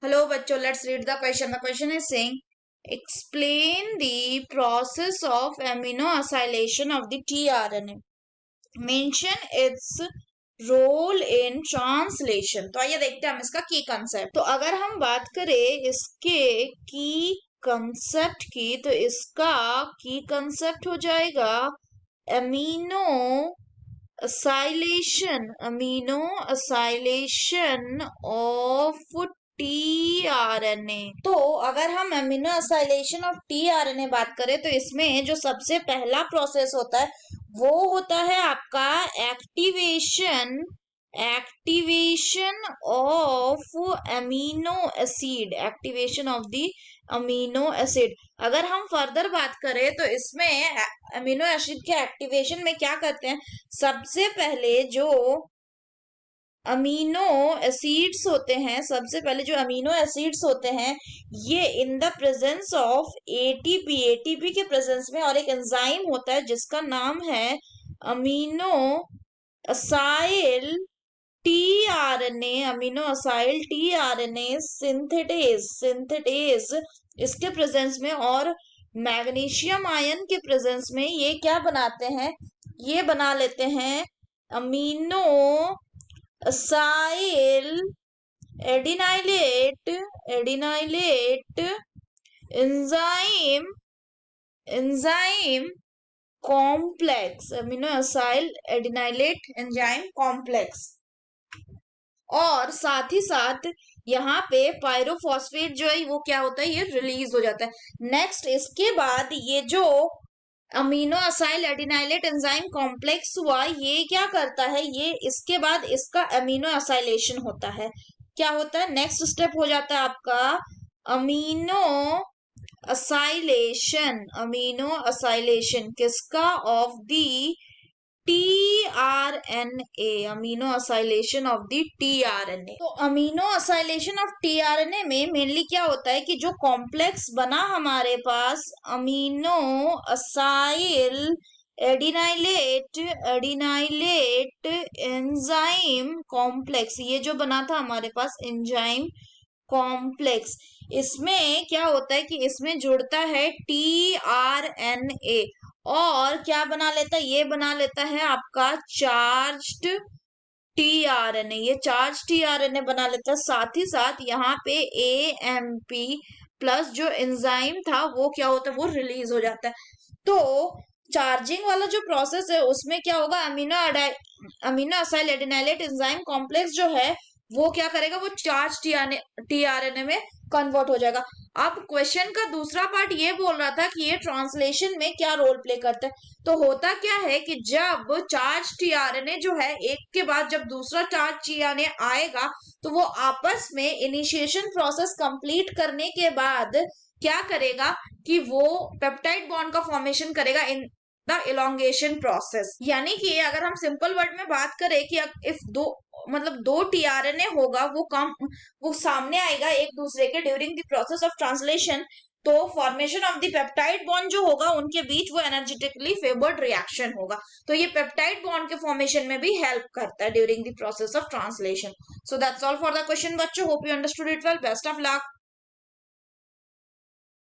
Hello, bachcho. Let's read the question. The question is saying, explain the process of amino acylation of the tRNA. Mention its role in translation. तो आइए देखते हैं हम इसका की concept. तो अगर हम बात करें इसके की कंसेप्ट की, तो इसका की कंसेप्ट हो जाएगा अमीनो असाइलेशन ऑफ टीआरएनए। तो अगर हम अमीनो असाइलेशन ऑफ टीआरएनए बात करें, तो इसमें जो सबसे पहला प्रोसेस होता है वो होता है आपका activation of amino acid, activation of the amino acid. अगर हम फर्दर बात करें तो इसमें अमीनो एसिड के एक्टिवेशन में क्या करते हैं, सबसे पहले जो अमीनो एसिड्स होते हैं, सबसे पहले जो अमीनो एसिड्स होते हैं ये in the presence of ATP के प्रेजेंस में, और एक एंजाइम होता है जिसका नाम है अमीनो असाइल टीआरएनए सिंथेटेज इसके प्रेजेंस में, और मैग्नीशियम आयन के प्रेजेंस में ये क्या बनाते हैं, ये बना लेते हैं amino acyl adenylate enzyme complex, amino acyl adenylate enzyme complex. और साथ ही साथ यहाँ पे पायरोफॉस्फेट जो है वो क्या होता है, ये रिलीज हो जाता है। नेक्स्ट इसके बाद ये जो amino acyl adenylate enzyme complex हुआ, ये क्या करता है, ये इसके बाद इसका अमीनो असाइलेशन होता है। क्या होता है, नेक्स्ट स्टेप हो जाता है आपका अमीनो असाइलेशन किसका, of the tRNA, amino acylation of the tRNA. तो अमीनो असाइलेशन ऑफ टीआरएनए में मेनली क्या होता है कि जो कॉम्प्लेक्स बना हमारे पास amino acyl adenylate enzyme complex, ये जो बना था हमारे पास एंजाइम कॉम्प्लेक्स, इसमें क्या होता है कि इसमें जुड़ता है टीआरएनए, और क्या बना लेता है, ये बना लेता है आपका चार्ज्ड टीआरएनए, ये चार्ज टीआरएनए बना लेता है। साथ ही साथ यहाँ पे एएमपी प्लस जो एंजाइम था वो क्या होता है, वो रिलीज हो जाता है। तो चार्जिंग वाला जो प्रोसेस है उसमें क्या होगा, amino acyl adenylate enzyme complex जो है वो क्या करेगा, वो चार्ज टीआरएनए में कन्वर्ट हो जाएगा। अब क्वेश्चन का दूसरा पार्ट ये बोल रहा था कि ये ट्रांसलेशन में क्या रोल प्ले करता है। तो होता क्या है कि जब चार्ज टीआरएनए जो है एक के बाद जब दूसरा चार्ज टीआरएनए आएगा, तो वो आपस में इनिशिएशन प्रोसेस कंप्लीट करने के बाद क्या करेगा कि वो पेप्टाइड बॉन्ड का फॉर्मेशन करेगा इन द इलोंगेशन प्रोसेस। यानी कि अगर हम सिंपल वर्ड में बात करें कि इफ दो टीआरएनए होगा, वो सामने आएगा एक दूसरे के during the process of translation, तो formation of the peptide bond जो होगा उनके बीच वो एनर्जेटिकली फेवर्ड रिएक्शन होगा। तो ये पेप्टाइड बॉन्ड के फॉर्मेशन में भी हेल्प करता है during the process of translation. So that's all for the question बच्चों, hope you understood it well, best of luck.